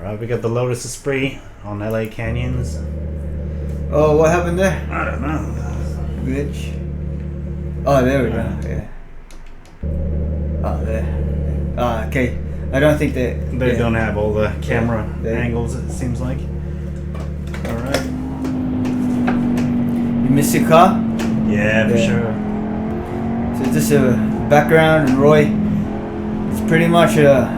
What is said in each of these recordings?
Alright, we got the Lotus Esprit on LA Canyons. Oh, what happened there? I don't know. Glitch. Oh, there we go. Yeah. Oh, there. Ah, okay. I don't think they Don't have all the camera angles. it seems like. Alright. You miss your car? Yeah, for sure. So just a background, and Roy is pretty much a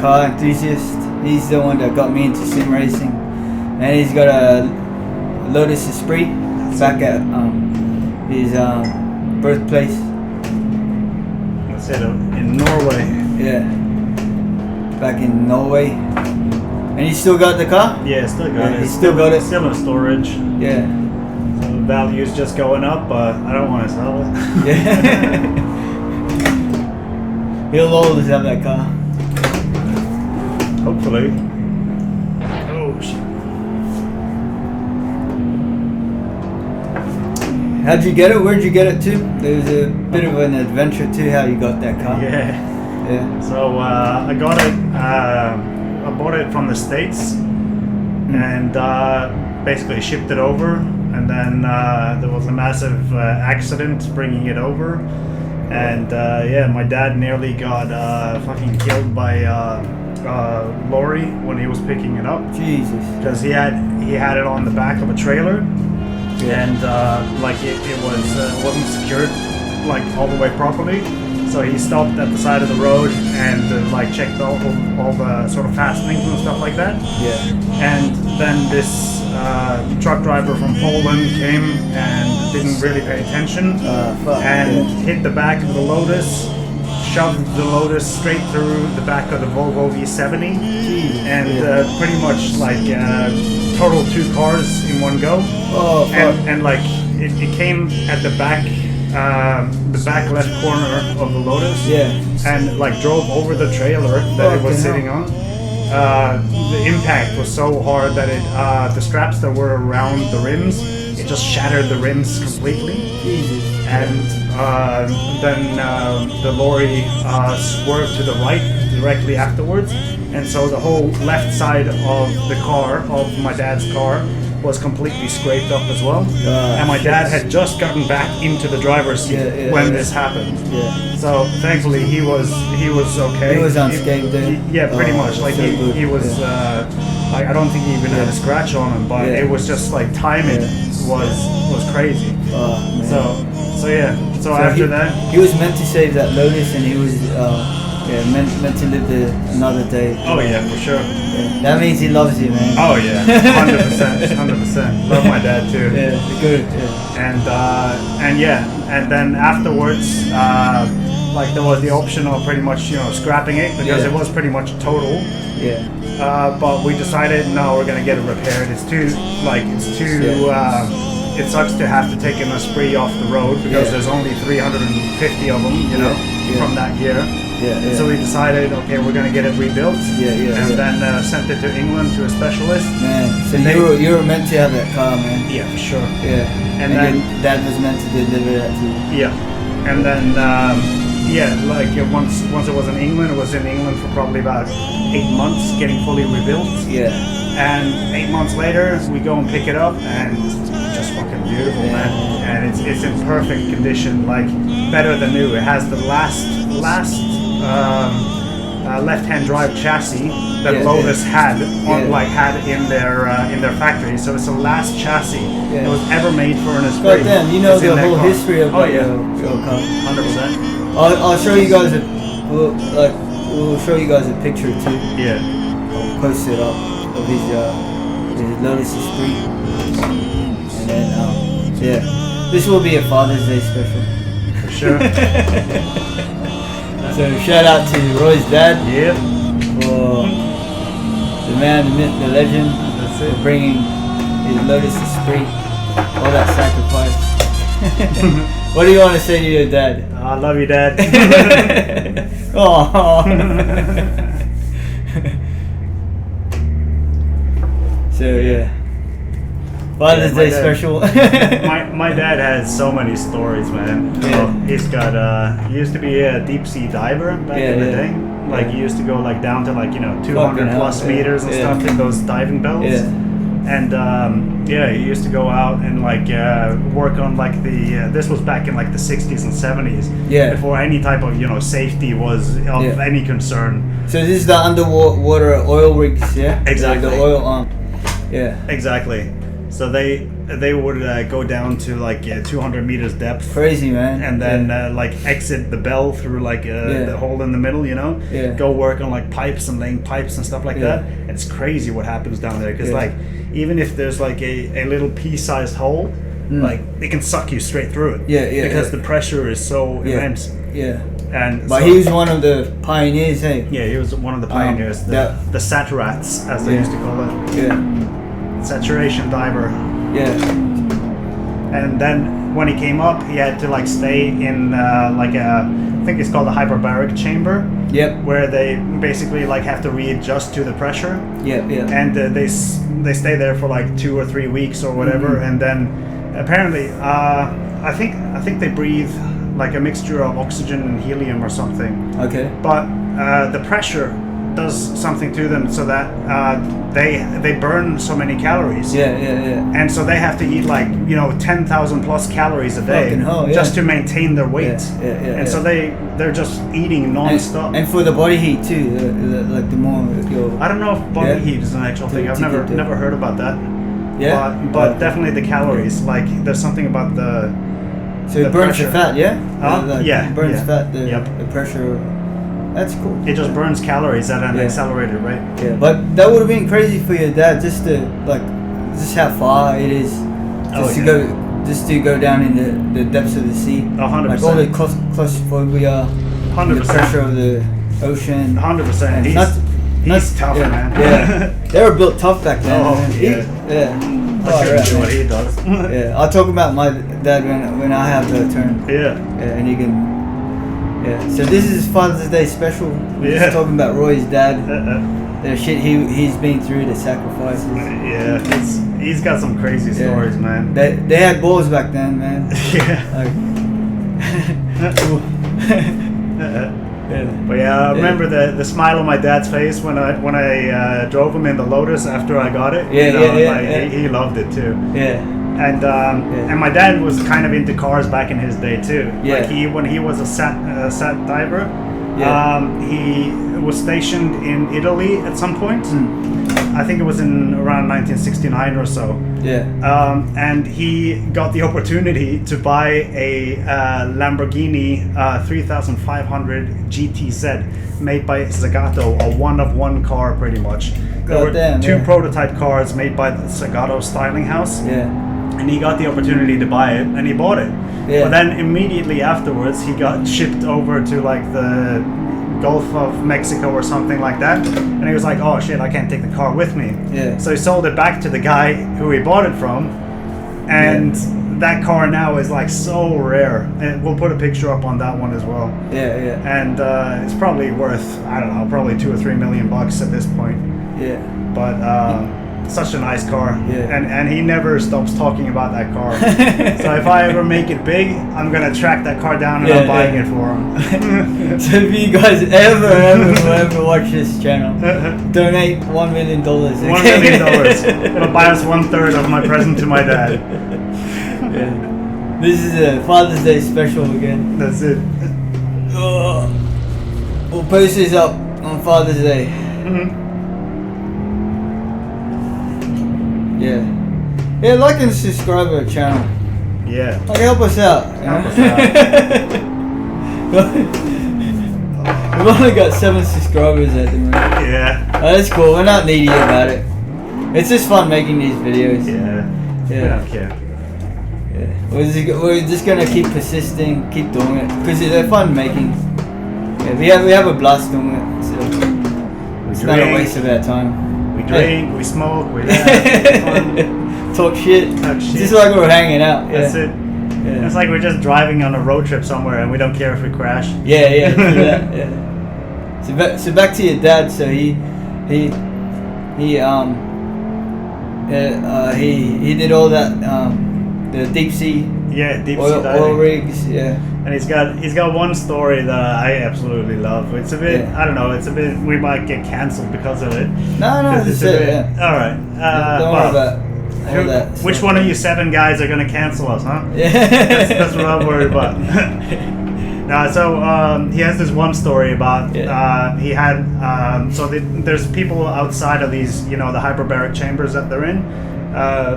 car enthusiast. He's the one that got me into sim racing, and he's got a Lotus Esprit back at his birthplace. That's it, in Norway. Yeah, back in Norway. And you still got the car? Yeah, still got it. He still got it. Still in storage. Yeah. So the value's just going up, but I don't want to sell it. Yeah. He'll always have that car. Hopefully. Oh shit. How'd you get it? Where'd you get it to? There was a bit of an adventure too, how you got that car. Yeah. Yeah. So I got it. I bought it from the States, and basically shipped it over. And then there was a massive accident bringing it over, and my dad nearly got fucking killed by lorry when he was picking it up. Jesus. Because he had it on the back of a trailer, and it wasn't secured like all the way properly. So he stopped at the side of the road and checked all the sort of fastenings and stuff like that. Yeah. And then this truck driver from Poland came and didn't really pay attention hit the back of the Lotus, shoved the Lotus straight through the back of the Volvo V70, pretty much total 2 cars in one go. Oh, fuck. And it came at the back left corner of the Lotus, and drove over the trailer that it was sitting on. The impact was so hard that the straps that were around the rims, it just shattered the rims completely. Jesus. And then the lorry swerved to the right directly afterwards, and so the whole left side of the car, of my dad's car, was completely scraped up as well. And my dad had just gotten back into the driver's seat when this happened. Yeah. So thankfully he was okay. He was unscathed. Pretty much. He was. I don't think he even had a scratch on him, but it was just timing was crazy. Oh, man. So after that, he was meant to save that Lotus, and he was meant to live another day. Oh yeah, for sure. Yeah. That means he loves you, man. Oh yeah, 100%. Love my dad too. Yeah, good. Yeah. And then afterwards, there was the option of pretty much scrapping it because it was pretty much total. Yeah. But we decided no, we're gonna get it repaired. It's too. It sucks to have to take an Esprit off the road because there's only 350 of them, from that year. Yeah. So we decided, okay, we're gonna get it rebuilt. And then sent it to England to a specialist. Man, so you were meant to have that car, man. Yeah, for sure. Yeah. And then your dad was meant to deliver that to you. Yeah. And then once it was in England, it was in England for probably about 8 months, getting fully rebuilt. Yeah. And 8 months later, we go and pick it up, and it's just fucking beautiful, man. And it's in perfect condition, better than new. It has the last left-hand drive chassis that Lotus had had in their factory. So it's the last chassis that was ever made for an Esprit. But then you know the whole history of your car. 100%. I'll show you guys we'll show you guys a picture too. Yeah. I'll post it up of his Lotus Esprit. And then this will be a Father's Day special. For sure. So shout out to Roy's dad. Yep. For the man, the myth, the legend. That's it. For bringing his Lotus Esprit. All that sacrifice. What do you want to say to your dad? I love you, Dad. Aww. So Father's Day special. my dad has so many stories, man. He's got he used to be a deep sea diver back in the day. Like he used to go like down to like 200 plus meters and stuff in those diving belts. And he used to go out and like work on like the this was back in like the 60s and 70s, before any type of safety was of any concern. So this is the underwater oil rigs, exactly, the oil exactly. So they would go down to like 200 meters depth. Crazy, man. And then like exit the bell through like the hole in the middle, go work on like pipes and laying pipes and stuff like that. It's crazy what happens down there, because like even if there's like a little pea-sized hole, like it can suck you straight through it. Because the pressure is so immense. And but he was one of the pioneers, hey? Yeah, he was one of the pioneers. The saturats, as they used to call it. Saturation diver. And then when he came up, he had to like stay in like I think it's called a hyperbaric chamber. Where they basically like have to readjust to the pressure. And they stay there for like 2 or 3 weeks or whatever, and then apparently I think they breathe like a mixture of oxygen and helium or something. But the pressure does something to them, so that they burn so many calories. And so they have to eat like 10,000 plus calories a day just to maintain their weight. And so they're just eating non-stop. And for the body heat too, like the more I don't know if body heat is an actual thing. I've never heard about that. But definitely the calories. Like there's something about the it burns the fat, it burns fat, the pressure. That's cool. It just burns calories at an accelerator, right? But that would have been crazy for your dad, just how far it is, to go down in the depths of the sea. 100%. Like all the claustrophobia, 100%. The pressure of the ocean. 100%. He's tough, man. They were built tough back then. I couldn't do what he does. I'll talk about my dad when I have the turn. And he can. So this is Father's Day special. We're just talking about Roy's dad. The shit he's been through, the sacrifices. He's got some crazy stories, man. They had balls back then, man. But I remember the smile on my dad's face when I drove him in the Lotus after I got it. He loved it too. And my dad was kind of into cars back in his day too. Like when he was a sat diver, he was stationed in Italy at some point. I think it was in around 1969 or so. And he got the opportunity to buy a Lamborghini 3500 GTZ made by Zagato, a one-of-one car pretty much. There were two prototype cars made by the Zagato styling house. And he got the opportunity to buy it, and he bought it. But then immediately afterwards, he got shipped over to like the Gulf of Mexico or something like that. And he was like, oh shit, I can't take the car with me. So he sold it back to the guy who he bought it from. And that car now is like so rare. And we'll put a picture up on that one as well. And it's probably worth, I don't know, probably $2 or $3 million at this point. But such a nice car, and he never stops talking about that car. So if I ever make it big, I'm gonna track that car down and I'm buying it for him. So if you guys ever watch this channel, donate $1 million. $1 million. It'll buy us 1/3 of my present to my dad. This is a Father's Day special again. That's it. We'll post this up on Father's Day. Like and subscribe to our channel. Like help us out. We've only got 7 subscribers at the moment. That's cool. We're not needy about it. It's just fun making these videos. We're just gonna keep persisting, keep doing it because they're fun making. We have a blast doing it. So it's not a waste of our time. We drink, we smoke, we laugh, talk shit. Just like we're hanging out. That's it. It's like we're just driving on a road trip somewhere and we don't care if we crash. So back to your dad. So he He did all that the deep sea deep sea oil diving. rigs. Yeah. And he's got one story that I absolutely love. It's a bit, Yeah. I don't know, it's a bit, we might get cancelled because of it. No, 'Cause it's it's a bit, yeah. all right. Don't worry about all that. Which stuff. one of you 7 guys are going to cancel us, huh? Yeah. That's what I'm worried about. He has this one story about he had there's people outside of these, the hyperbaric chambers that they're in,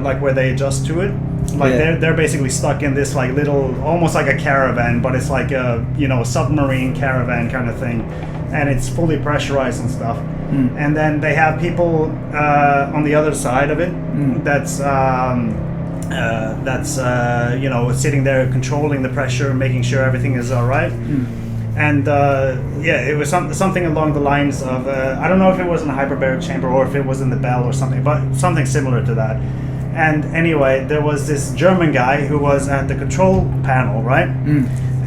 like where they adjust to it. Like they're basically stuck in this like little, almost like a caravan, but it's like a submarine caravan kind of thing, and it's fully pressurized and stuff. And then they have people on the other side of it that's sitting there controlling the pressure, making sure everything is all right. And it was something along the lines of I don't know if it was in a hyperbaric chamber or if it was in the bell or something, but something similar to that. And anyway, there was this German guy who was at the control panel, right?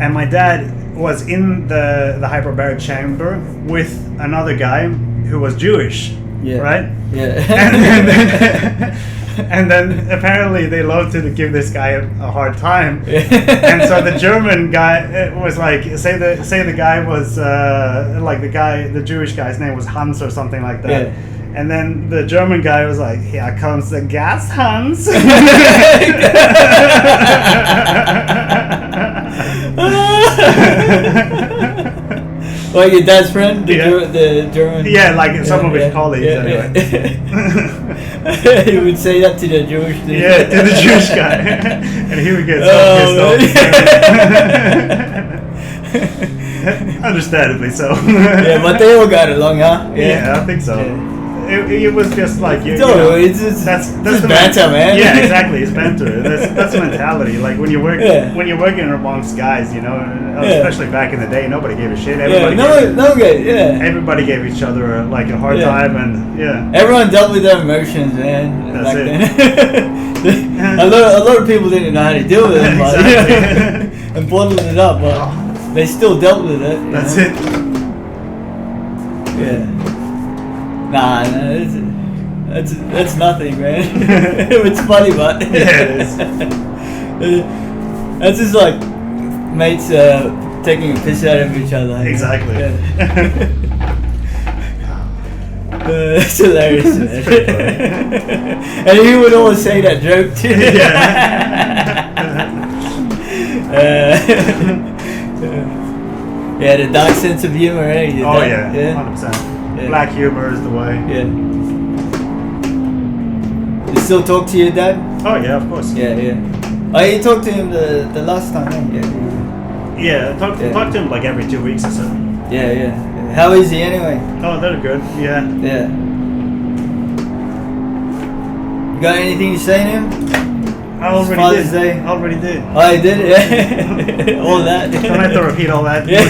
And my dad was in the hyperbaric chamber with another guy who was Jewish, right? Yeah. And then apparently they love to give this guy a hard time. And so the German guy was like, say the guy was the Jewish guy's name was Hans or something like that. Yeah. And then the German guy was like, "Here comes the gas, Hans." Like your dad's friend, the German. Yeah, like some of his colleagues anyway. He would say that to the Jewish dude. Yeah, to the Jewish guy, and he would get so pissed off. Understandably so. Yeah, but they all got along, huh? Yeah, I think so. Yeah. It was just like it's that's the the banter, man. Yeah, exactly. It's banter. That's the mentality. Like when you're working amongst guys, especially back in the day, nobody gave a shit. Everybody gave each other like a hard time, and everyone dealt with their emotions, man. That's it. a lot of people didn't know how to deal with it, Exactly. and bottled it up, but they still dealt with it. That's it. Yeah. Nah, that's nothing, man. It's funny, but Yeah, it is. That's just like mates taking a piss out of each other. Exactly. Yeah. It's hilarious, man. It's pretty funny. And he would always say that joke too. Yeah, the dark sense of humor, eh? 100%. Black humor is the way. Yeah. You still talk to your dad? Oh yeah, of course. Yeah. Oh, you talked to him the last time, eh? Yeah, talk to him like every 2 weeks or so. Yeah. How is he anyway? Oh, they're good. Yeah. You got anything to say to him? I already Father's did. Day. I already did. Oh, you did? Yeah. All that. Don't have to repeat all that. Yeah.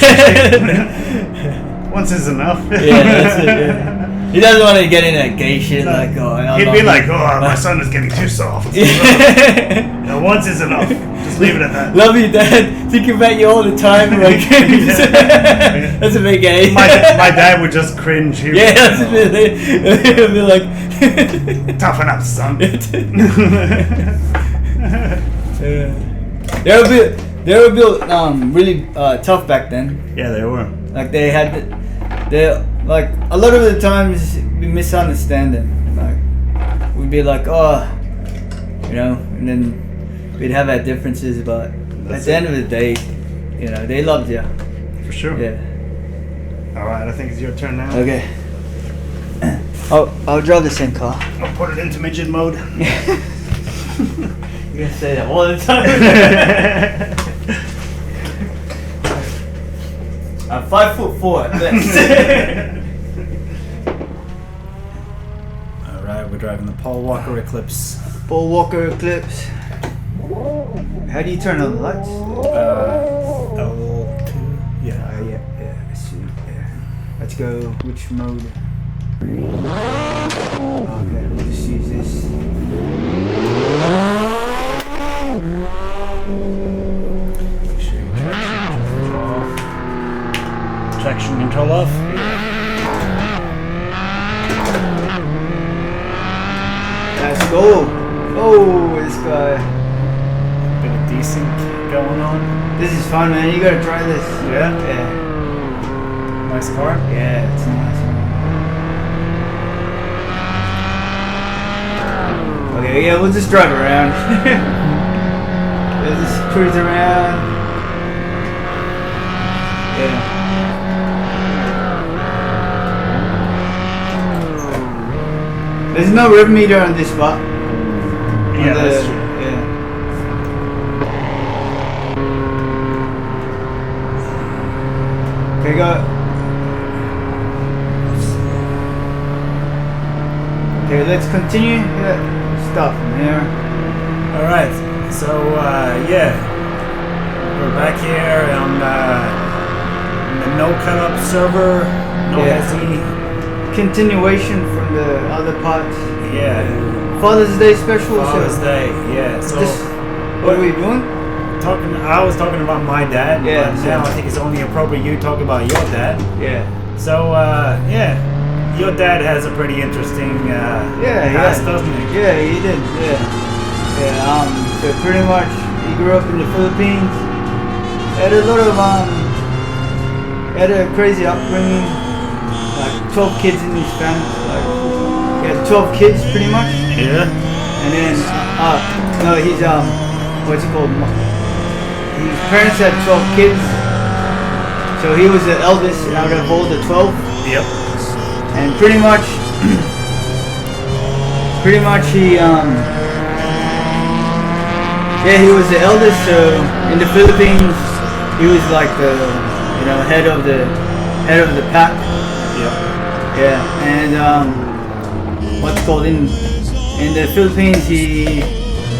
Once is enough. Yeah, that's it. Yeah. He doesn't want to get in that gay shit. No. Like, he'd be like, my son is getting too soft. No, once is enough. Just leave it at that. Love you, Dad. Think about you all the time. Like, that's a bit gay. My dad would just cringe. He'd That's a bit. He'll be like, toughen up, son. They were built really tough back then. Yeah, they were. Like they like a lot of the times we misunderstand them. Like we'd be like, and then we'd have our differences, but at the end of the day, they loved you. For sure. Yeah. All right, I think it's your turn now. Okay. I'll drive the same car. I'll put it into midget mode. You're gonna say that all the time. I'm 5'4". All right, we're driving the Paul Walker Eclipse. Paul Walker Eclipse. How do you turn on the lights? L2. Yeah. Yeah. I see. Yeah. Let's go. Which mode? Okay, we'll just use this. Traction control off. Let's go. This is fun, man. You gotta try this. Yeah. Yeah. Nice car. Yeah, it's a nice one. Okay, yeah, we'll just drive around. We'll just cruise around. Yeah. There's no rev meter on this spot. Yeah, that's true. Yeah. Okay, go. Okay, let's continue. Stop from here. All right. So yeah, we're back here on the no cut up server. No SE. Continuation from the other parts. Yeah. Father's Day special. Father's Day. Yeah. So what are we doing? I was talking about my dad. Yeah, But now I think it's only appropriate you talk about your dad. Yeah. So yeah, your dad has a pretty interesting past, doesn't he? Yeah, he did. Yeah. Yeah. So pretty much, he grew up in the Philippines. Had a lot of had a crazy upbringing. Like 12 kids in his family. Like he had 12 kids, pretty much. Yeah. And then no, he's what's it called? His parents had 12 kids. So he was the eldest out of all the 12. Yep. And pretty much he he was the eldest. So in the Philippines, he was like the head of the pack. Yep. Yeah, and what's called in the Philippines, he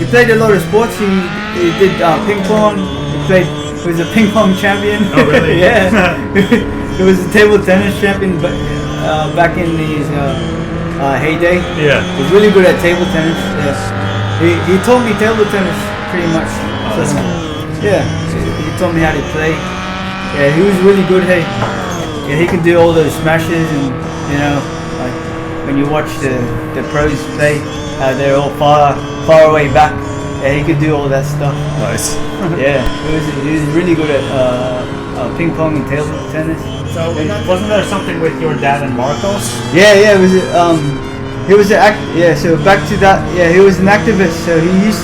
played a lot of sports. He did ping pong. He was a ping pong champion. Oh really? Yeah. He was a table tennis champion, but back in his heyday. Yeah. He was really good at table tennis. Yeah. He taught me table tennis pretty much. Oh, that's cool. Yeah. He taught me how to play. Yeah, he was really good. Hey. Yeah, he could do all those smashes, and like when you watch the pros play, they're all far away back. Yeah, he could do all that stuff. Nice. Yeah, he was really good at ping pong and table tennis. So wasn't there something with your dad and Marcos? Yeah, it was he was an so back to that. Yeah, he was an activist. So he used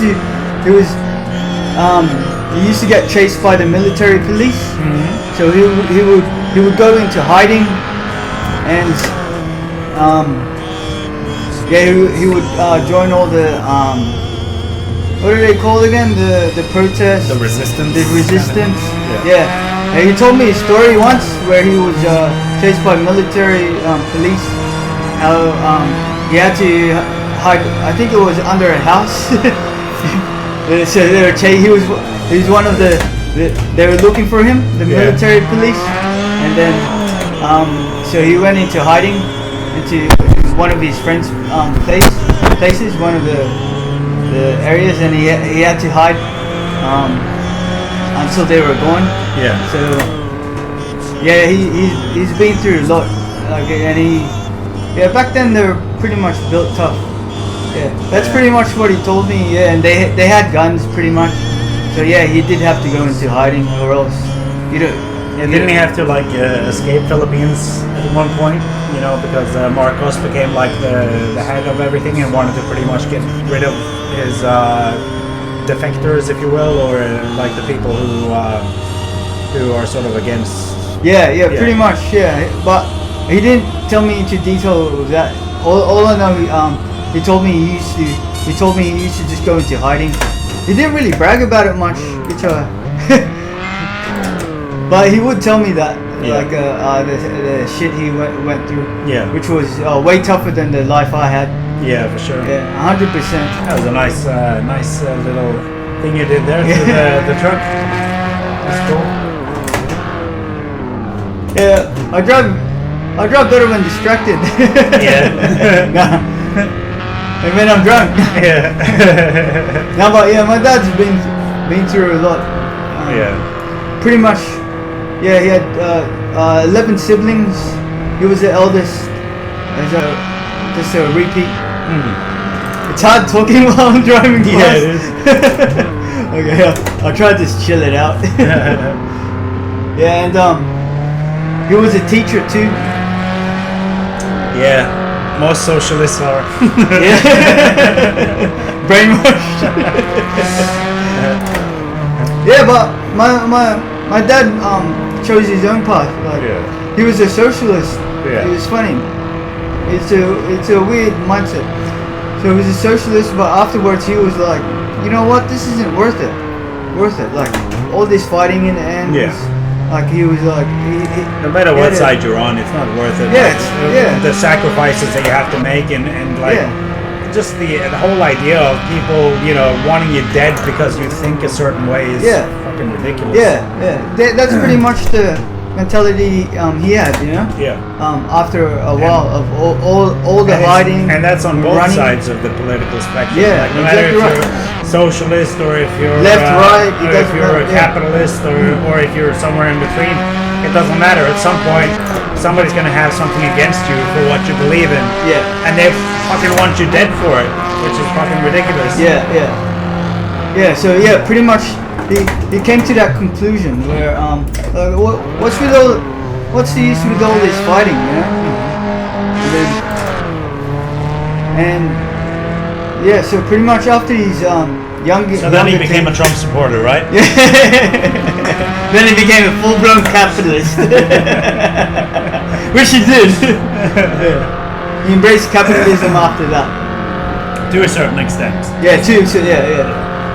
to get chased by the military police. Mm-hmm. So he would go into hiding, and he would join all the what are they called again? The protests. The resistance. The resistance. Yeah. And he told me a story once where he was chased by military police. How he had to hide. I think it was under a house. So they were he was one of the they were looking for him, the military police, and then so he went into hiding into one of his friends' places, one of the areas, and he had to hide until they were gone. Yeah. So yeah, he's been through a lot, like, and back then they were pretty much built tough. Yeah, that's pretty much what he told me. Yeah, and they had guns pretty much. So yeah, he did have to go into hiding, or else didn't he have to escape Philippines at one point? Because Marcos became like the head of everything and wanted to pretty much get rid of his defectors, if you will, or like the people who are sort of against. Yeah, pretty much. Yeah, but he didn't tell me into detail of that. All I know, he told me he used to just go into hiding. He didn't really brag about it much, which but he would tell me that, the shit he went through. Yeah. Which was way tougher than the life I had. Yeah, for sure. Yeah, 100%. That was a nice little thing you did there to the truck. That's cool. Yeah, I drive better when distracted. Yeah. And when I'm drunk. Yeah. No, but yeah, my dad's been through a lot. Pretty much. Yeah, he had 11 siblings. He was the eldest. Just a repeat. Mm-hmm. It's hard talking while I'm driving. Yeah, it is. Okay, I'll try to just chill it out. Yeah, and he was a teacher too. Yeah, most socialists are. Yeah. Brainwashed. Yeah, but my dad chose his own path. Like, he was a socialist. Yeah. It was funny. It's a weird mindset. So he was a socialist, but afterwards he was like, you know what, this isn't worth it. Like all this fighting in the end. Yeah. Like he was like, no matter what side you're on, it's not worth it. Yeah, Like, the sacrifices that you have to make, and like just the whole idea of people, you know, wanting you dead because you think a certain way is fucking ridiculous. Yeah. That's pretty much the mentality he had, you know. Yeah. After a while of all the hiding, and that's on both running. sides of the political spectrum. Yeah, like, no matter exactly if you're socialist or if you're left, right, or if you're a capitalist or if you're somewhere in between, it doesn't matter. At some point, somebody's gonna have something against you for what you believe in. Yeah. And they fucking want you dead for it, which is fucking ridiculous. Yeah. So pretty much he came to that conclusion where what's the use with all this fighting, you know? And so pretty much after he's younger. So then he became a Trump supporter, right? Then he became a full-blown capitalist, which he did. He embraced capitalism after that. To a certain extent. Yeah,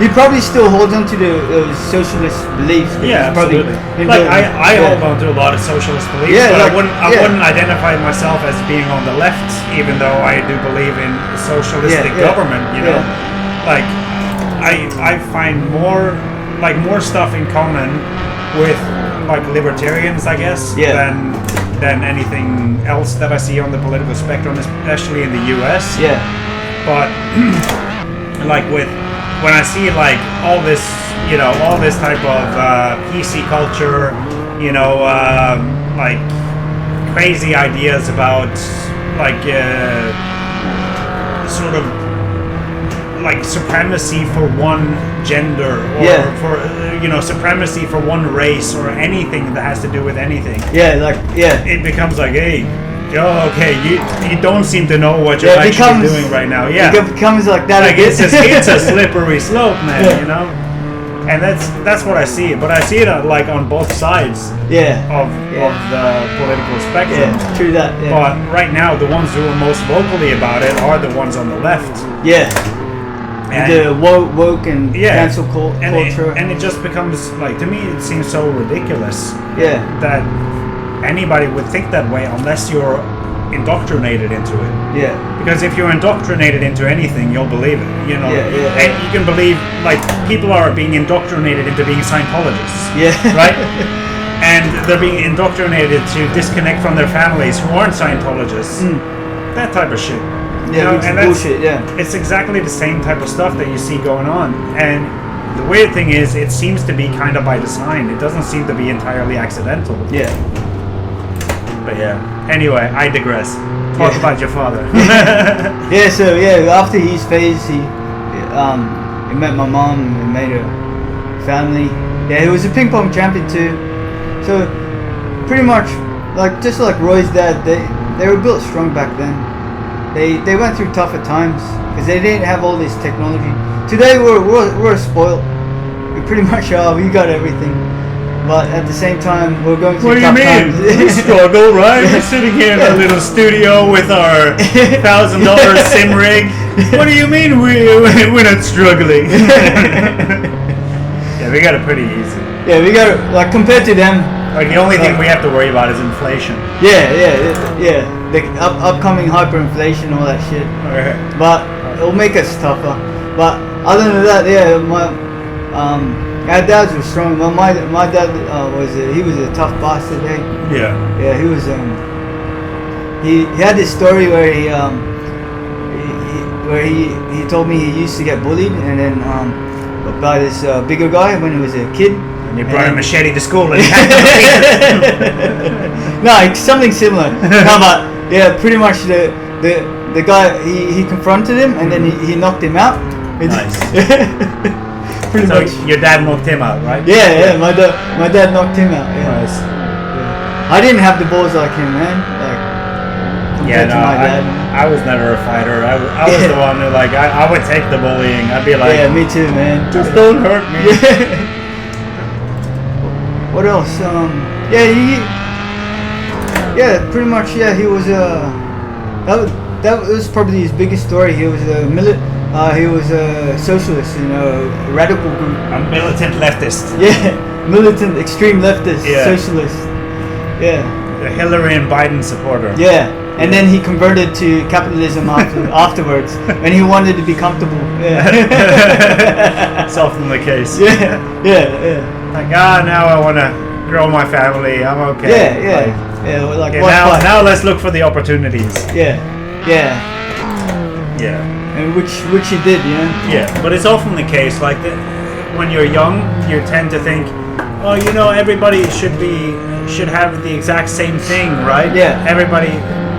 He probably still holds on to the socialist beliefs. Yeah, absolutely. Like I hold on to a lot of socialist beliefs, but I wouldn't identify myself as being on the left, even though I do believe in socialistic government. You know, like I find more stuff in common with like libertarians, I guess, than anything else that I see on the political spectrum, especially in the U.S. Yeah. But like when I see like all this type of PC culture, you know, like crazy ideas about like sort of like supremacy for one gender or for supremacy for one race or anything that has to do with anything. It becomes like, hey, okay, you don't seem to know what you're actually doing right now. Yeah, it becomes like that. Like it's a slippery slope, man. You know, and that's what I see. But I see it like on both sides. Of the political spectrum. Yeah, true that. Yeah. But right now, the ones who are most vocally about it are the ones on the left. Yeah. And the woke and cancel culture. And it just becomes like, to me, it seems so ridiculous. Yeah. That anybody would think that way unless you're indoctrinated into it. Yeah. Because if you're indoctrinated into anything, you'll believe it. You know. And you can believe, like, people are being indoctrinated into being Scientologists. Yeah. Right? And they're being indoctrinated to disconnect from their families who aren't Scientologists. That type of shit. Yeah, which is bullshit, It's exactly the same type of stuff that you see going on. And the weird thing is, it seems to be kind of by design. It doesn't seem to be entirely accidental. Yeah. But anyway, I digress. Talk about your father. After his phase, he met my mom and made a family. Yeah, he was a ping pong champion too. So pretty much, just like Roy's dad, they were built strong back then. They went through tougher times because they didn't have all this technology. Today we're spoiled. We pretty much we got everything. But at the same time, we're going through tough times. What do you mean? We struggle, right? We're sitting here in a little studio with our $1,000 sim rig. What do you mean we're not struggling? Yeah, we got it pretty easy. Yeah, we got it, like, compared to them. Like, the only thing we have to worry about is inflation. Yeah. The upcoming hyperinflation, all that shit. Okay. But it'll make us tougher. But other than that, our dads were strong. My dad he was a tough bastard. Yeah, he was. He had this story where he told me he used to get bullied, and then by this bigger guy when he was a kid. And you brought a machete to school and no, something similar. No, but pretty much the guy he confronted him and then he knocked him out. Nice. pretty So much. your dad knocked him out, right? Yeah, my dad knocked him out. Yeah. Nice. Yeah. I didn't have the balls like him, man. Like Yeah, compared to no, my dad. I was never a fighter. I was the one who, like, I would take the bullying. I'd be like, Yeah, me too, man. just don't hurt me. Yeah. What else? Yeah, pretty much. Yeah, he was that was probably his biggest story. He was he was a socialist, you know, a radical group. A militant leftist. Yeah, militant, extreme leftist, Yeah. socialist. Yeah, A Hillary and Biden supporter. yeah. And then he converted to capitalism afterwards, when he wanted to be comfortable. Yeah. It's often the case. Yeah. Like, now I want to grow my family. I'm okay. Yeah. Like, Yeah. Like okay, what fun. now let's look for the opportunities. Yeah. Yeah. And which he did, you know. Yeah, but it's often the case, like, when you're young, you tend to think, oh, you know, everybody should have the exact same thing, right? Yeah. Everybody,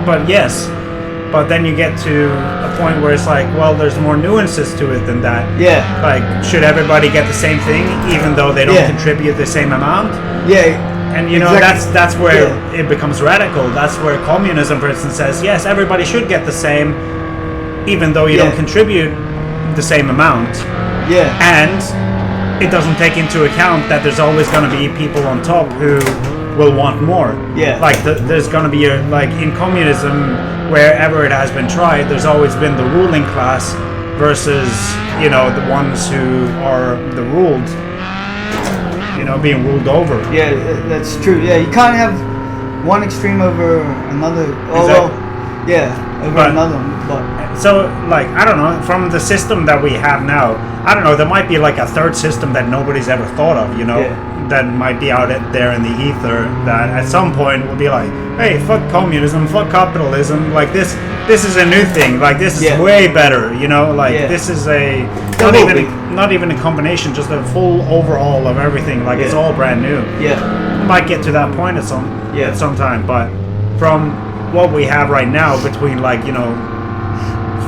but yes. But then you get to a point where it's like, well, there's more nuances to it than that. Yeah. Like, should everybody get the same thing, even though they don't Yeah. contribute the same amount? Yeah. And you know, Exactly. that's where Yeah. it becomes radical. That's where communism, for instance, says, yes, everybody should get the same, even though you Yeah. don't contribute the same amount. Yeah. And it doesn't take into account that there's always going to be people on top who will want more. Yeah. Like there's going to be like in communism, wherever it has been tried, there's always been the ruling class versus, you know, the ones who are the ruled, you know, being ruled over. Yeah, that's true. Yeah, you can't have one extreme over another. Oh, Exactly. well, yeah, over But- another. But So, like, I don't know, from the system that we have now, I don't know, there might be like a third system that nobody's ever thought of, you know, Yeah. that might be out there in the ether that at some point will be like, hey, fuck communism, fuck capitalism, like this is a new thing, like this is Yeah. way better, you know, like Yeah. this is a, That will be. not even a combination, just a full overhaul of everything, like it's Yeah. all brand new. yeah, Might get to that point at some time, but from what we have right now between, like, you know,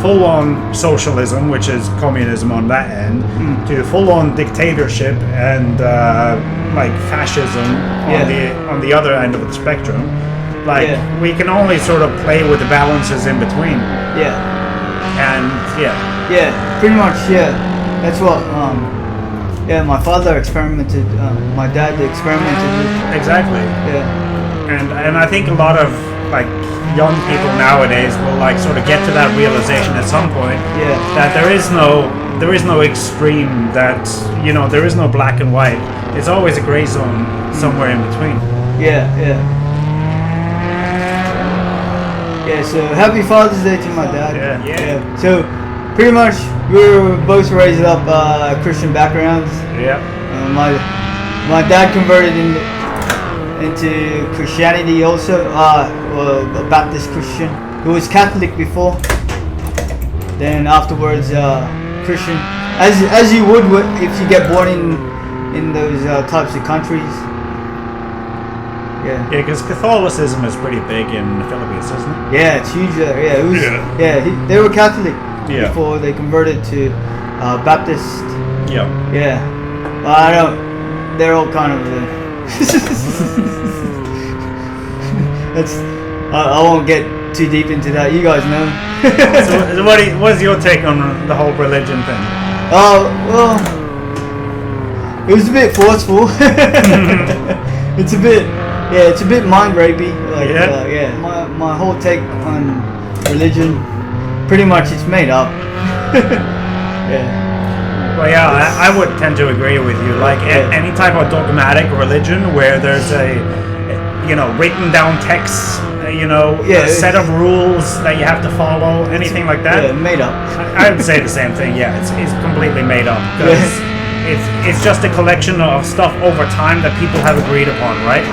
full-on socialism, which is communism on that end, to full-on dictatorship and like fascism on the other end of the spectrum, like Yeah. we can only sort of play with the balances in between, yeah, and yeah. Pretty much, yeah. That's what. Yeah, my father experimented. My dad experimented with. exactly. Yeah, And I think a lot of like young people nowadays will like sort of get to that realization at some point yeah, that there is no extreme, that, you know, there is no black and white. It's always a gray zone somewhere in between. yeah. Yeah, so happy Father's Day to my dad. Yeah. So pretty much we were both raised up Christian backgrounds. Yeah. My dad converted into Christianity also, a Baptist Christian. He was Catholic before, then afterwards Christian, as you would if you get born in those types of countries. Yeah. Yeah, because Catholicism is pretty big in the Philippines, isn't it? Yeah, it's huge there. Yeah, it was. Yeah. Yeah, they were Catholic Yeah. before they converted to Baptist. Yeah. Yeah, well, I don't. They're all kind of. That's. I won't get too deep into that. You guys know. So what's your take on the whole religion thing? Oh well, it was a bit forceful. It's a bit. Yeah, it's a bit mind rapey. Like, Yeah? yeah. My whole take on religion, pretty much, it's made up. Yeah. Well, yeah, I would tend to agree with you. Like any type of dogmatic religion where there's a, you know, written down texts, you know, Yeah, a set of rules that you have to follow, anything like that. Yeah, made up. I would say the same thing. Yeah, it's completely made up because it's just a collection of stuff over time that people have agreed upon, right?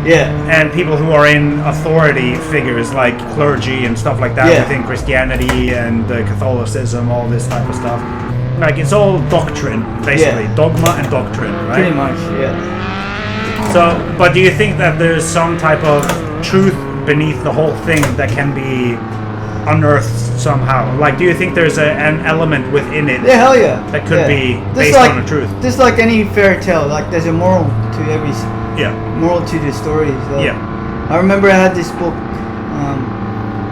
Yeah. And people who are in authority figures like clergy and stuff like that Yeah. within Christianity and Catholicism, all this type of stuff. Like, it's all doctrine, basically. Yeah. Dogma and doctrine, right? Pretty much. Yeah. So, but do you think that there's some type of truth beneath the whole thing that can be unearthed somehow? Like, do you think there's an element within it Yeah, hell yeah. that could be Just based like, on the truth? Just like any fairy tale, like there's a moral to every Yeah. moral to the stories. Like, Yeah. I remember I had this book.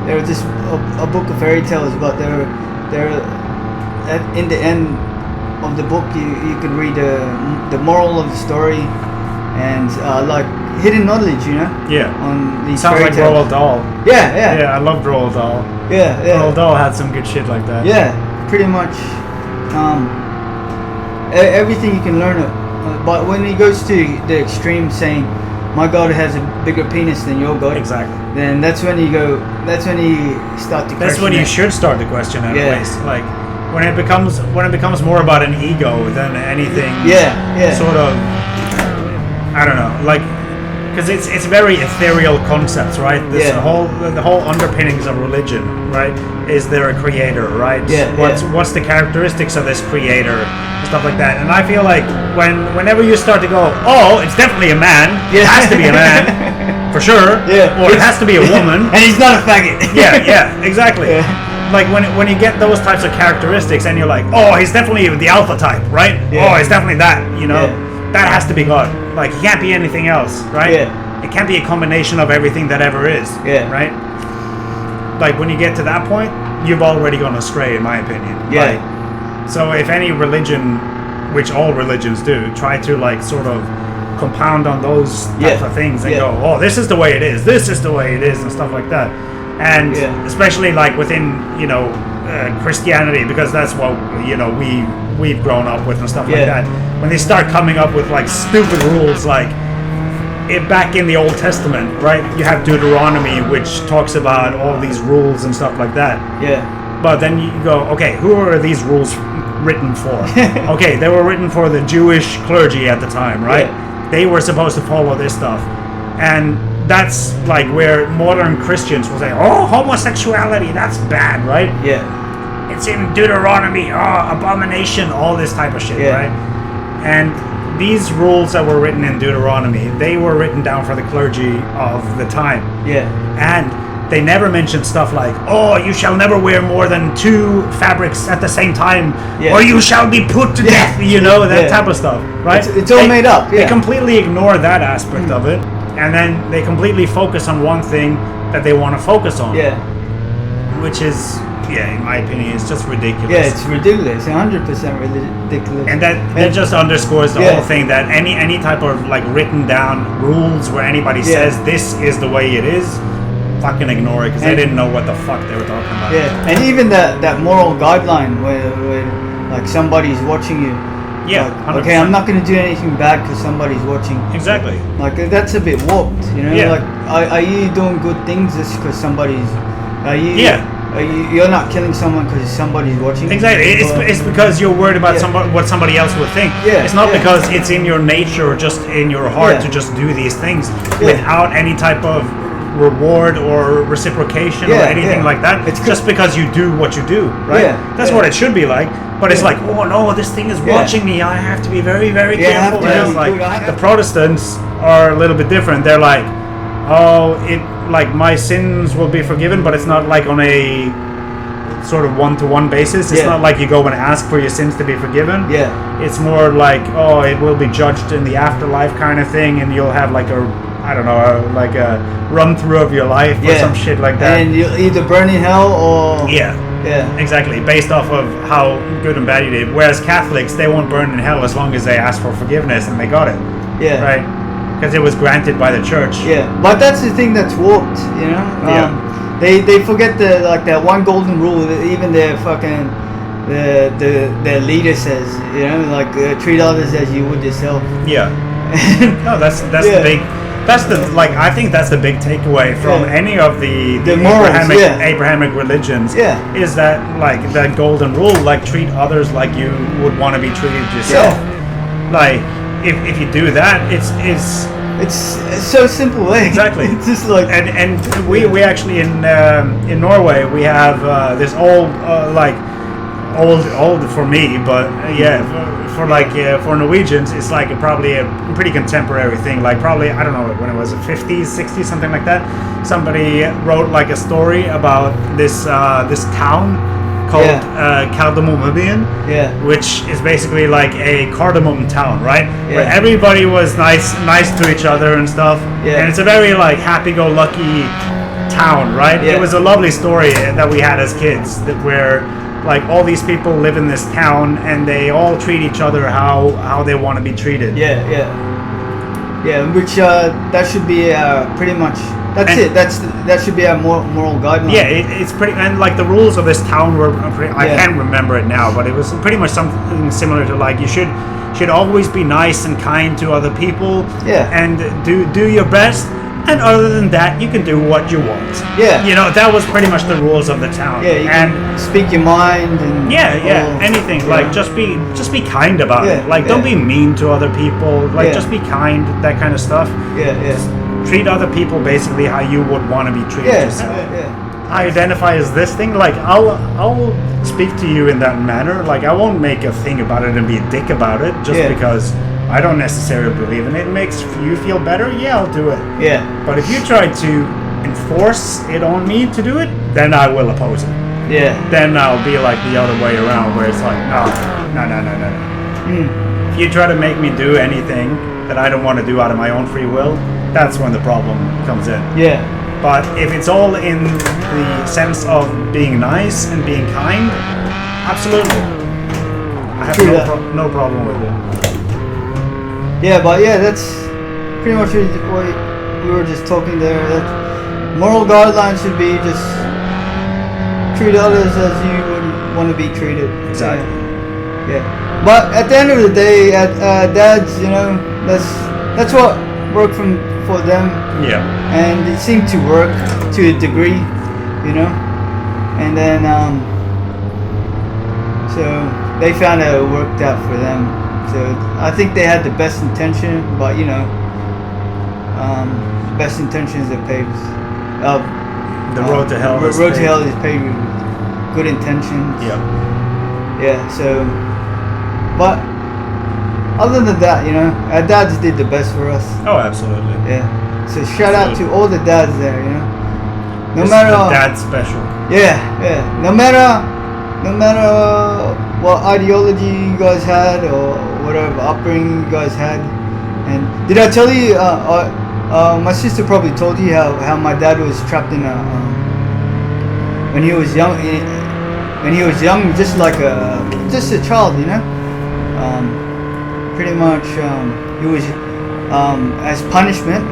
There was this a book of fairy tales, but in the end of the book, you could read the moral of the story and like hidden knowledge, you know. Yeah. On these Sounds fairy like tales. Roald Dahl. Yeah, yeah, Yeah, I loved Roald Dahl. yeah, yeah. Roald Dahl had some good shit like that. Yeah, pretty much. Everything you can learn it, but when he goes to the extreme, saying, "My God has a bigger penis than your God," Exactly. then that's when you go. That's when you start to. That's when you should start the question, anyways. Yeah. Like when it becomes more about an ego than anything. Yeah, yeah. Sort of. I don't know, like, because it's very ethereal concepts, right? This Yeah. the whole underpinnings of religion, right? Is there a creator, right? Yeah, What's the characteristics of this creator, and stuff like that. And I feel like whenever you start to go, oh, it's definitely a man. Yeah. It has to be a man, for sure. Yeah. Or it has to be a woman. And he's not a faggot. Yeah, exactly. Yeah. Like when you get those types of characteristics, and you're like, oh, he's definitely the alpha type, right? Yeah. Oh, he's definitely that, you know. Yeah. That has to be God. Like, he can't be anything else, right? Yeah. It can't be a combination of everything that ever is, Yeah. right? Like, when you get to that point, you've already gone astray, in my opinion. Yeah. Like, so if any religion, which all religions do, try to, like, sort of compound on those types Yeah. of things and Yeah. go, oh, this is the way it is, this is the way it is, and stuff like that. And Yeah. especially, like, within, you know, Christianity, because that's what, you know, we've grown up with and stuff like Yeah. that. When they start coming up with, like, stupid rules, like, back in the Old Testament, right? You have Deuteronomy, which talks about all these rules and stuff like that. Yeah. But then you go, okay, who are these rules written for? Okay, they were written for the Jewish clergy at the time, right? Yeah. They were supposed to follow this stuff. And that's like where modern Christians will say, oh, homosexuality, that's bad, right? Yeah. It's in Deuteronomy, oh, abomination, all this type of shit, Yeah. right? And these rules that were written in Deuteronomy, they were written down for the clergy of the time. Yeah. And they never mentioned stuff like, oh, you shall never wear more than 2 fabrics at the same time, Yeah. or you shall be put to death, you know, that Yeah. type of stuff, right? It's all made up, They yeah. completely ignore that aspect of it, and then they completely focus on one thing that they want to focus on, Yeah. which is, yeah, in my opinion, it's just ridiculous. Yeah, it's ridiculous. 100% ridiculous. And that just underscores the Yeah. whole thing, that any type of like written down rules where anybody Yeah. says this is the way it is, fucking ignore it, because they And- didn't know what the fuck they were talking about. Yeah, and even that moral guideline where like somebody's watching you. Yeah, Like, 100%. okay, I'm not going to do anything bad because somebody's watching. Exactly. Like that's a bit warped, you know. Yeah. Like, are you doing good things just because somebody's? Are you? Yeah. Are you're not killing someone because somebody's watching. Exactly. It's because you're worried about Yeah. what somebody else would think. Yeah, It's not yeah. because it's in your nature or just in your heart Yeah. to just do these things Yeah. without any type of reward or reciprocation or Yeah, anything yeah. like that. It's just because you do what you do, right? Yeah, That's yeah. what it should be like. But it's Yeah. like, oh no, this thing is Yeah. watching me. I have to be very, very Yeah, I have careful. to And be it's like good. I have the to- Protestants are a little bit different. They're like, oh, it like my sins will be forgiven, but it's not like on a sort of one-to-one basis. It's Yeah. not like you go and ask for your sins to be forgiven. Yeah. It's more like, oh, it will be judged in the afterlife kind of thing, and you'll have like a, I don't know, like a run through of your life or Yeah. some shit like that. And you'll either burn in hell or. Yeah, Yeah. exactly. Based off of how good and bad you did. Whereas Catholics, they won't burn in hell as long as they ask for forgiveness and they got it, Yeah. right? Because it was granted by the church. Yeah, but that's the thing that's warped, you know. Yeah. They forget that one golden rule that even their fucking the leader says, you know, like treat others as you would yourself. Yeah. No, that's Yeah. the big. That's the like. I think that's the big takeaway from Yeah. any of the morals, Abrahamic, yeah. Abrahamic religions. Yeah. Is that like that golden rule? Like treat others like you would want to be treated yourself. Like if you do that, it's It's so simple, eh? Exactly. It's just like and we actually in Norway we have this old like old for me, but yeah, for like for Norwegians, it's like probably a pretty contemporary thing. Like probably, I don't know, when it was the 50s, 60s, something like that. Somebody wrote like a story about this this town called Kardemommebyen, which is basically like a cardamom town, right? Where everybody was nice to each other and stuff. And it's a very like happy-go-lucky town, right? It was a lovely story that we had as kids, that where like all these people live in this town and they all treat each other how they want to be treated. Which that should be pretty much. That should be a moral guideline. It's pretty, and like the rules of this town were pretty, I can't remember it now, but it was pretty much something similar to like you should always be nice and kind to other people. And do your best. And other than that, you can do what you want. You know, that was pretty much the rules of the town. You and can speak your mind and anything. Like just be kind about it. Like don't be mean to other people. Like just be kind, that kind of stuff. Just treat other people basically how you would want to be treated yourself. I identify as this thing. Like I'll speak to you in that manner. Like I won't make a thing about it and be a dick about it just because I don't necessarily believe in it. It makes you feel better. I'll do it. But if you try to enforce it on me to do it, then I will oppose it. Then I'll be like the other way around, where it's like, no. If you try to make me do anything that I don't want to do out of my own free will, that's when the problem comes in. But if it's all in the sense of being nice and being kind, absolutely. I have no problem with it. That's pretty much what we were just talking there. That moral guidelines should be just treat others as you would want to be treated. Exactly. But at the end of the day, dads, you know, that's what worked for them. And it seemed to work to a degree, you know. And then so they found out it worked out for them. So I think they had the best intention, but you know, best intentions are paved. The road to hell. Road to hell is paved with good intentions. So, but other than that, you know, our dads did the best for us. Oh, absolutely. So shout out to all the dads there, you know. No matter dad special. No matter what ideology you guys had or whatever upbringing you guys had. And did I tell you? My sister probably told you how my dad was trapped in when he was young. When he was young, just a child, you know. Pretty much, he was as punishment.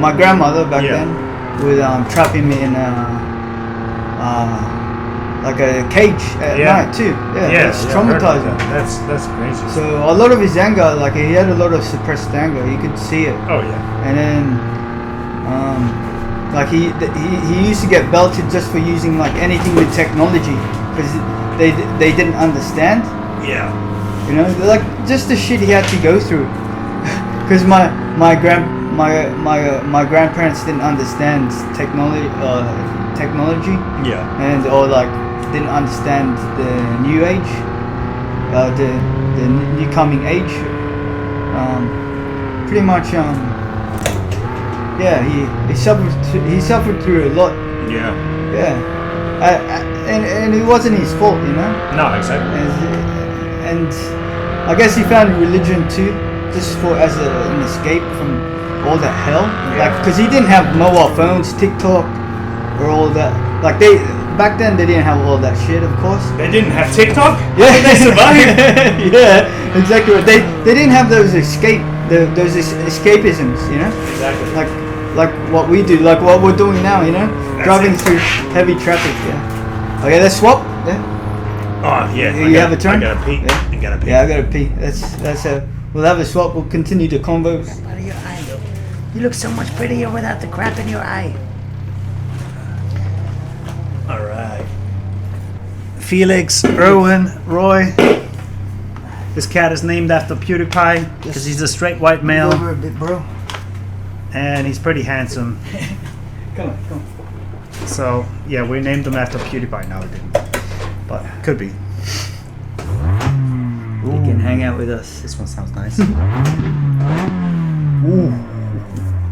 My grandmother back then would trap him in like a cage at night too. It's traumatizing. That's crazy. So a lot of his anger, like he had a lot of suppressed anger. You could see it. Oh yeah. And then, like he used to get belted just for using like anything with technology because they didn't understand. You know, like just the shit he had to go through. Because my grandparents didn't understand technology. And or like didn't understand the new age, the new coming age. Pretty much, he suffered through a lot. And it wasn't his fault, you know. No, exactly. And I guess he found religion too, just as an escape from all that hell. Like, because he didn't have mobile phones, TikTok, or all that. Like back then they didn't have all that shit, of course. They didn't have TikTok? Yeah. How did they survive? Yeah, exactly. They didn't have those those escapisms, you know? Exactly. Like what we do, like what we're doing now, you know? Driving through heavy traffic, Okay, let's swap. Oh, yeah. You have a turn? I gotta pee. I gotta pee. Yeah, I gotta pee. That's we'll have a swap, we'll continue the convo. Out of your eye, though. You look so much prettier without the crap in your eye. Alright. Felix, Erwin, Roy. This cat is named after PewDiePie because he's a straight white male. Over a bit, bro. And he's pretty handsome. Come on. So, yeah, we named him after PewDiePie. No, we didn't. But could be. hang out with us. This one sounds nice. Ooh.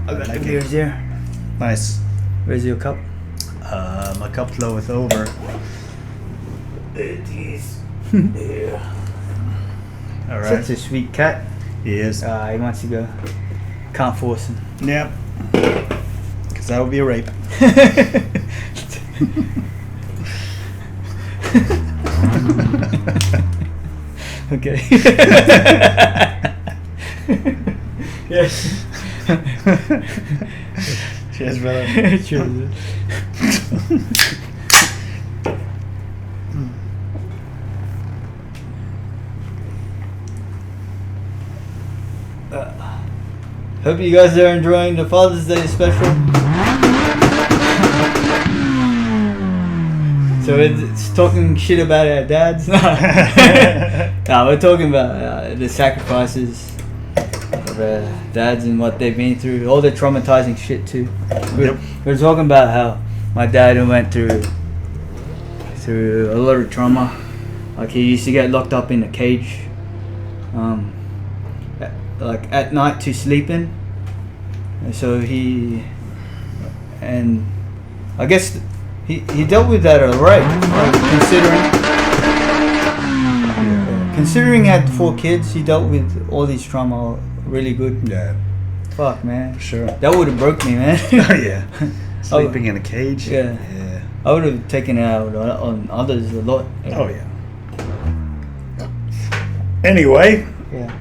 I got like the it. beers here. Nice. Where's your cup? My cup floweth over. It is. Yeah. All right. Such a sweet cat. He is. He wants to go. Can't force him. Yep. Because that would be a rape. Okay. Yes. Cheers, brother. Cheers. Hope you guys are enjoying the Father's Day special. So it's talking shit about our dads. No, we're talking about the sacrifices of our dads and what they've been through, all the traumatizing shit too. We're talking about how my dad went through a lot of trauma. Like he used to get locked up in a cage, like at night to sleep in. And so I guess he dealt with that alright, like considering he had 4 kids, he dealt with all these trauma really good. Yeah. Fuck, man. Sure. That would have broke me, man. Oh, yeah. Sleeping in a cage. Yeah. Yeah. I would have taken it out on others a lot. Oh, yeah. Anyway, Yeah.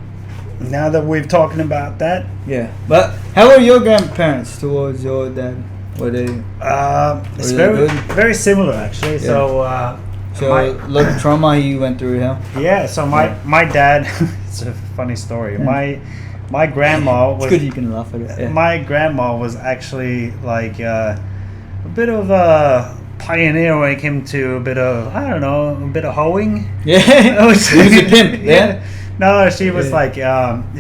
now that we've talking about that, Yeah. But how were your grandparents towards your dad? Were they it's they very good? very similar actually. Yeah. So a lot of trauma you went through, huh? yeah. So my dad. It's a funny story. My grandma It's was. good you can laugh at it. Yeah. My grandma was actually like a bit of a pioneer when it came to a bit of a bit of hoeing. Yeah. He was a pimp. Yeah. No, she was Yeah. like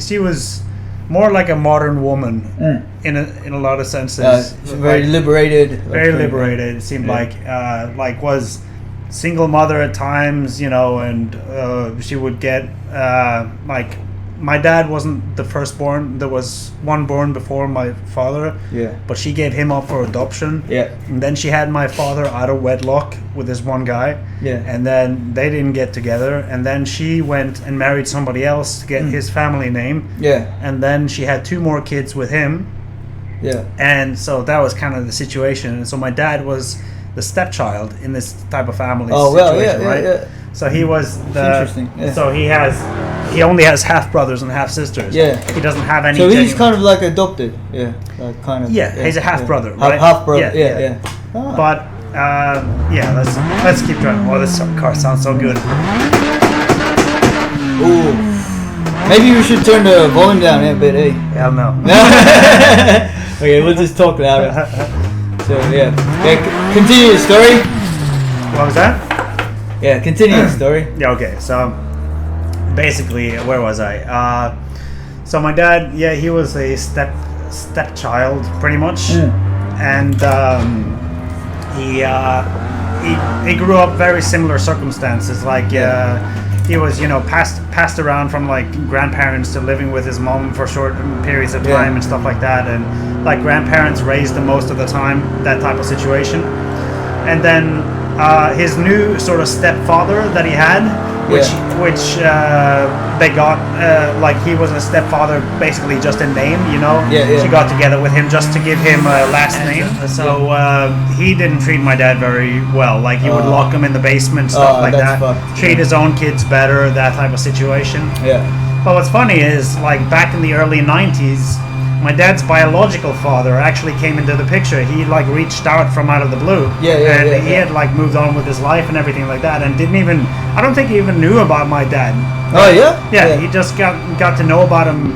she was more like a modern woman in a lot of senses. Very liberated. Very liberated. It seemed Yeah. like was single mother at times, and she would get like my dad wasn't the firstborn. There was one born before my father. Yeah. But she gave him up for adoption. Yeah. And then she had my father out of wedlock with this one guy. Yeah. And then they didn't get together. And then she went and married somebody else to get his family name. Yeah. And then she had 2 more kids with him. Yeah. And so that was kind of the situation. And so my dad was the stepchild in this type of family situation, right? Yeah. So he was the. Interesting. Yeah. So he only has half brothers and half sisters. Yeah. He doesn't have any. So he's genuine- kind of like adopted. Yeah. Like kind of. Yeah, he's a half brother, Half, right? half brother. Yeah, Yeah. Ah. But yeah, let's keep trying. Oh, this car sounds so good. Ooh. Maybe we should turn the volume down a bit, eh? Hell no. Okay, we'll just talk louder. So yeah, continue the story. What was that? Yeah, continue the story. Yeah, okay. So basically, where was I? So my dad, yeah, he was a stepchild, pretty much, and he grew up very similar circumstances. Like he was, passed around from like grandparents to living with his mom for short periods of time and stuff like that, and like grandparents raised him most of the time. That type of situation, and then his new sort of stepfather that he had, which they got, like he was a stepfather basically just in name, She got together with him just to give him a last name. So he didn't treat my dad very well. Like he would lock him in the basement, stuff like that. Treat his own kids better, that type of situation. Yeah. But what's funny is, like back in the early 90s, my dad's biological father actually came into the picture. He like reached out from out of the blue. And he had like moved on with his life and everything like that, and I don't think he even knew about my dad. Oh yeah? Yeah, he just got to know about him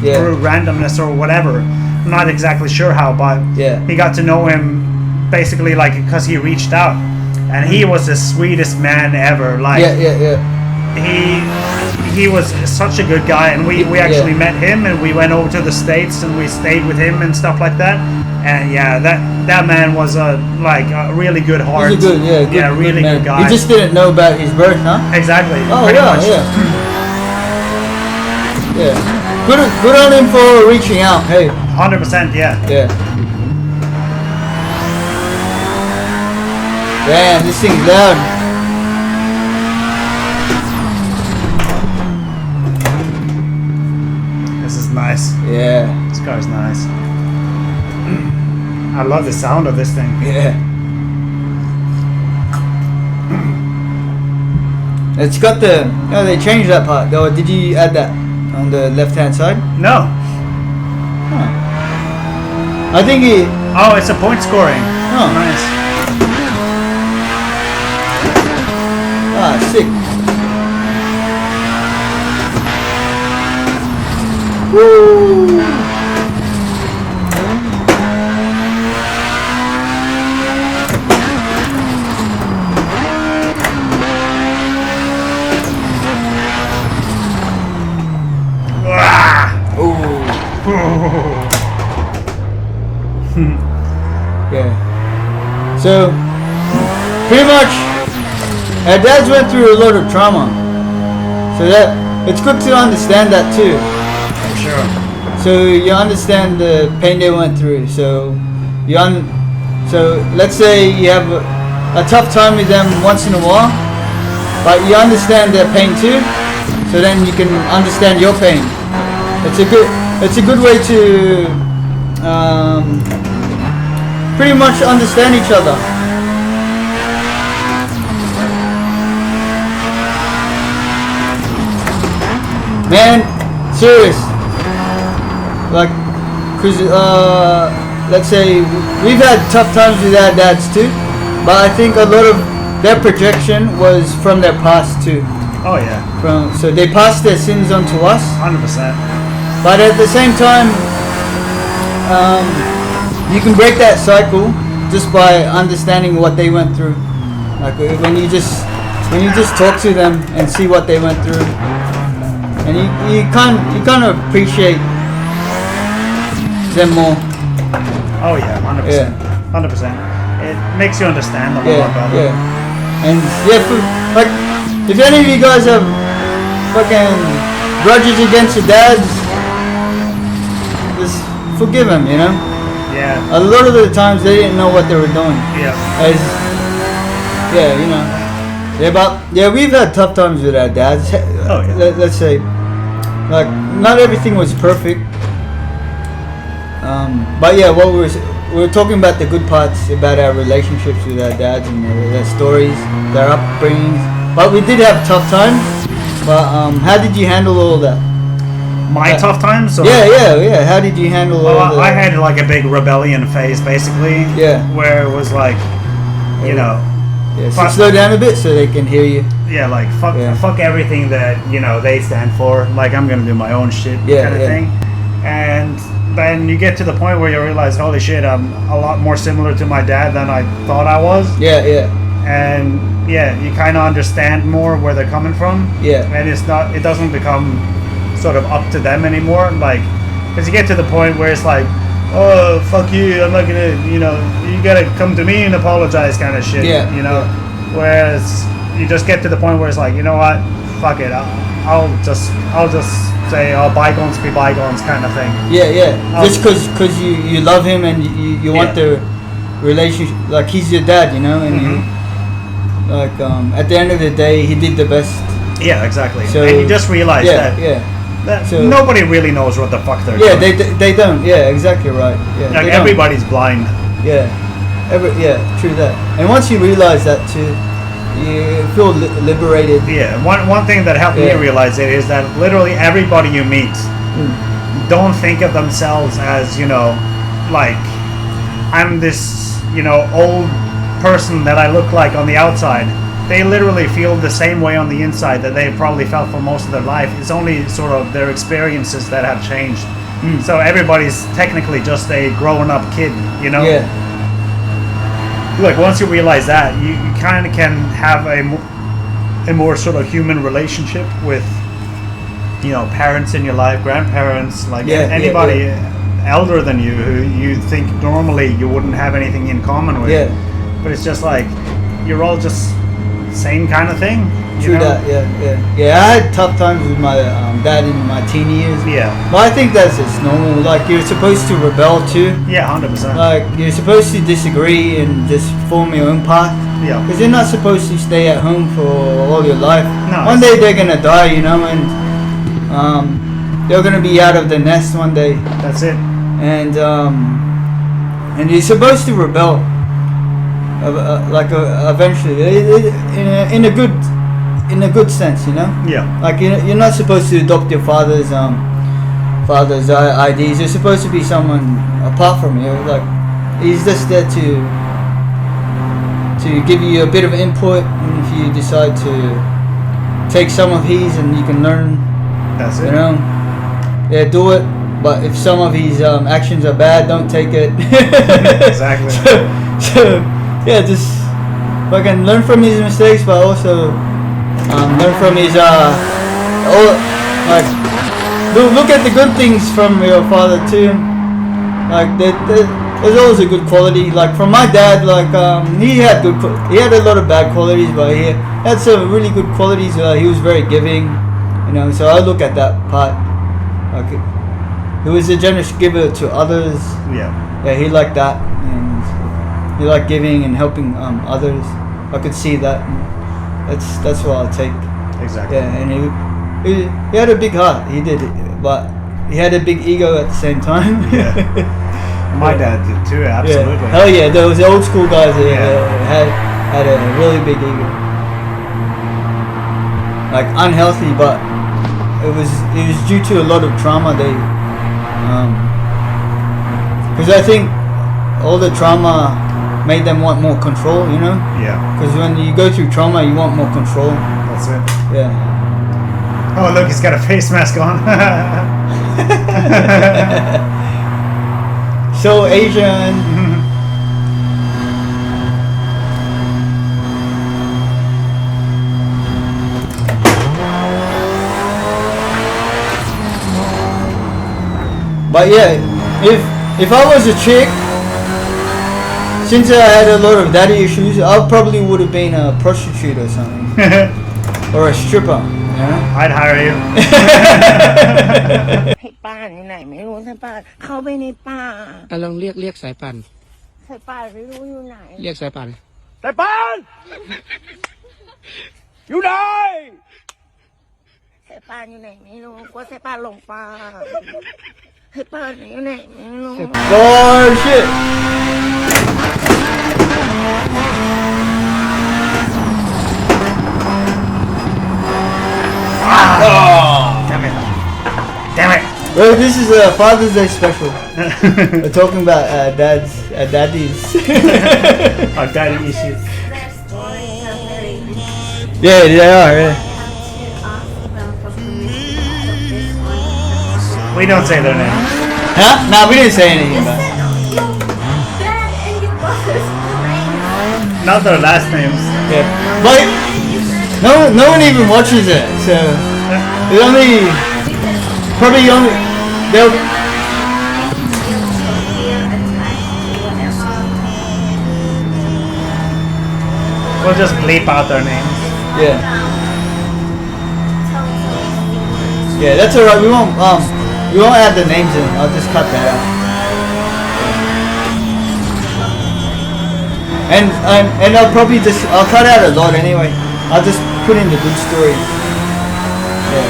through randomness or whatever. I'm not exactly sure how, but he got to know him basically like because he reached out, and he was the sweetest man ever. Like he was such a good guy, and we actually met him, and we went over to the States and we stayed with him and stuff like that. And yeah, that man was a really good heart. He's a good, really man. good guy. You just didn't know about his birth, huh? Exactly. Oh pretty much. yeah. Yeah. Good on him for reaching out. Hey. 100%, yeah. Yeah. Damn, this thing's loud. This is nice. Yeah. This car's nice. I love the sound of this thing. Yeah. It's got the. No, they changed that part. Though, did you add that on the left-hand side? No. Huh. I think it. Oh, it's a point scoring. Oh. Nice. Ah, sick. Woo! Yeah. So, pretty much, our dads went through a lot of trauma. So that it's good to understand that too. Sure. So you understand the pain they went through. So so let's say you have a tough time with them once in a while, but you understand their pain too. So then you can understand your pain. It's a good way to pretty much understand each other. Man, serious. Like, cause let's say we've had tough times with our dads too, but I think a lot of their projection was from their past too. Oh yeah. So they passed their sins on to us. 100%. But at the same time, you can break that cycle just by understanding what they went through. Like when you just talk to them and see what they went through, and you kind of appreciate them more. Oh yeah, 100%. Yeah. 100%. It makes you understand them a lot better. Yeah. And yeah, like if any of you guys have fucking grudges against your dads, just forgive them, you know? Yeah. A lot of the times they didn't know what they were doing. Yeah. You know. Yeah, but yeah, we've had tough times with our dads. Oh yeah. Let's say, like, not everything was perfect. But yeah, what we were talking about the good parts about our relationships with our dads and their stories, their upbringings. But we did have tough times. But how did you handle all that? My tough times? Or? Yeah. How did you handle all that? I had like a big rebellion phase, basically. Yeah. Where it was like, you know. Yeah, so slow down a bit so they can hear you. Yeah, like fuck everything that, you know, they stand for. Like, I'm gonna do my own shit kind of thing. And then you get to the point where you realize, holy shit, I'm a lot more similar to my dad than I thought I was. Yeah. And yeah, you kind of understand more where they're coming from. Yeah. And it doesn't become sort of up to them anymore. Like, because you get to the point where it's like, oh, fuck you, I'm not gonna, you know, you gotta come to me and apologize kind of shit. Yeah. You know? Yeah. Whereas you just get to the point where it's like, you know what, fuck it, I'll just say, oh, bygones be bygones kind of thing. Yeah. Just because you love him and you want the relationship, like he's your dad, you know, and you, like at the end of the day, he did the best. Yeah, exactly. So, and you just realize that. Yeah. So, nobody really knows what the fuck they're doing. Yeah, they don't. Yeah, exactly right. Yeah, like everybody's blind. Yeah, true that. And once you realize that too, you feel liberated. Yeah, one thing that helped me realize it is that literally everybody you meet don't think of themselves as, you know, like, I'm this, you know, old person that I look like on the outside. They literally feel the same way on the inside that they probably felt for most of their life. It's only sort of their experiences that have changed. So everybody's technically just a grown up kid, you know? Yeah. Like, once you realize that, you kind of can have a more sort of human relationship with, you know, parents in your life, grandparents, like anybody elder than you who you think normally you wouldn't have anything in common with. Yeah. But it's just like, you're all just same kind of thing. True know? that, yeah. I had tough times with my dad in my teen years. Yeah. But I think that's just normal. Like, you're supposed to rebel too. Yeah, 100%. Like, you're supposed to disagree and just form your own path. Yeah. Because you're not supposed to stay at home for all your life. No, One day they're gonna die, you know, and they're gonna be out of the nest one day. That's it. And you're supposed to rebel. Eventually, in a good sense, you know. Yeah. Like, you're not supposed to adopt your father's ideas. You're supposed to be someone apart from you. Like, he's just there to give you a bit of input, and if you decide to take some of his and you can learn, That's it. you know, yeah, do it. But if some of his actions are bad, don't take it. Exactly. So yeah, just fucking learn from his mistakes, but also learn from his like look at the good things from your father too. Like there's always a good quality. Like from my dad, like he had a lot of bad qualities, but he had some really good qualities. He was very giving, you know. So I look at that part. Like, he was a generous giver to others. Yeah. Yeah, he liked that, and he liked giving and helping others. I could see that. That's what I'll take. Exactly. Yeah, and he had a big heart. He did, but he had a big ego at the same time. Yeah. My dad did too. Absolutely. Yeah. Hell yeah, those old school guys Yeah. had a really big ego. Like unhealthy, but it was due to a lot of trauma. Because I think all the trauma made them want more control, you know? Yeah. Because when you go through trauma, you want more control. That's it. Yeah. Oh, look, he's got a face mask on. So Asian. But yeah, if I was a chick, since I had a lot of daddy issues, I probably would have been a prostitute or something, or a stripper. You know? I'd hire you. ให้ป้าอยู่ไหนไม่รู้ถ้าป้าเข้าไปในป่า ลองเรียกสายป่าน ให้ป้าไม่รู้อยู่ไหน เรียกสายป่าน แต่ปานอยู่ไหน ให้ป้าอยู่ไหนไม่รู้กลัวให้ป้าหลงป่าให้ป้าอยู่ไหนไม่รู้ Oh shit! Damn it. Damn it. Well, this is a Father's Day special. We're talking about daddies. Our daddy issues. Their stories are very interesting. Yeah, they are. Yeah. To ask them for permission of this one. We don't say their name. Huh? Nah, we didn't say anything Just about it. said your dad and your brother's names. Not their last names. Yeah. But no one even watches it, so it only probably only they'll. We'll just bleep out their names. Yeah. Yeah, that's alright. We won't add the names in. I'll just cut that out. And I'll probably I'll cut out a lot anyway. I'll just put in the good stories. Yeah.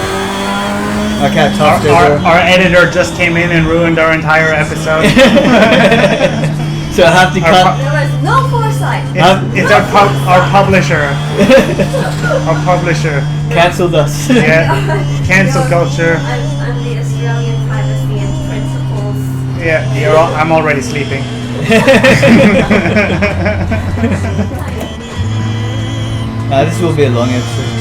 Like how tough they were. Our editor just came in and ruined our entire episode. So I have to Our cut. There was no foresight. It's our publisher. Our publisher. Cancelled us. Yeah. Cancel culture. I'm the Australian privacy and principles. Yeah, I'm already sleeping. This will be a long episode.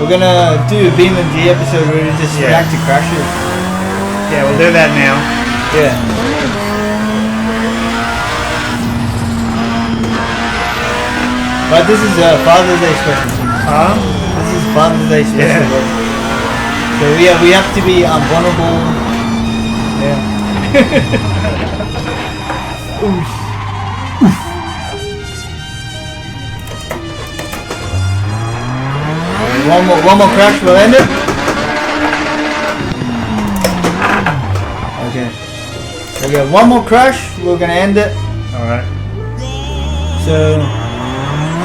We're gonna do a BeamMG episode where we just Yeah. react to crashes. Yeah, we'll do that now. Yeah. But this is a Father's Day special. Huh? This is Father's Day special. Yeah. Bro. So we have to be vulnerable. Yeah. Oof. One more crash will end it. Okay. We got one more crash. We're gonna end it. All right. So,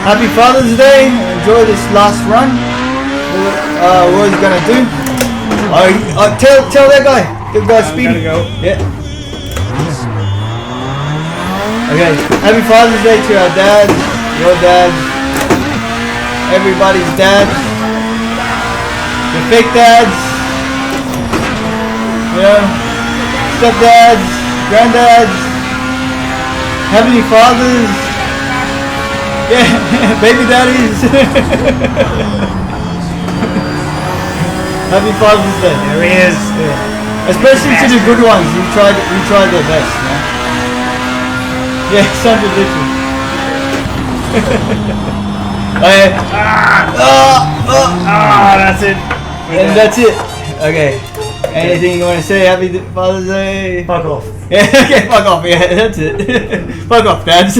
happy Father's Day. Enjoy this last run. What he's gonna do? Tell that guy. Give guy speedy. Go. Yeah. Okay. Happy Father's Day to our dad, your dad, everybody's dad, the fake dads, you know, stepdads, granddads, heavenly fathers. Yeah, baby daddies. Happy Father's Day. There he is. Yeah. Especially to the good ones. You tried their best. Yeah, sounds ridiculous. That's it. And that's it. Okay. Anything you want to say? Happy Father's Day. Fuck off. Yeah. Okay. Fuck off. Yeah, that's it. Fuck off, dads.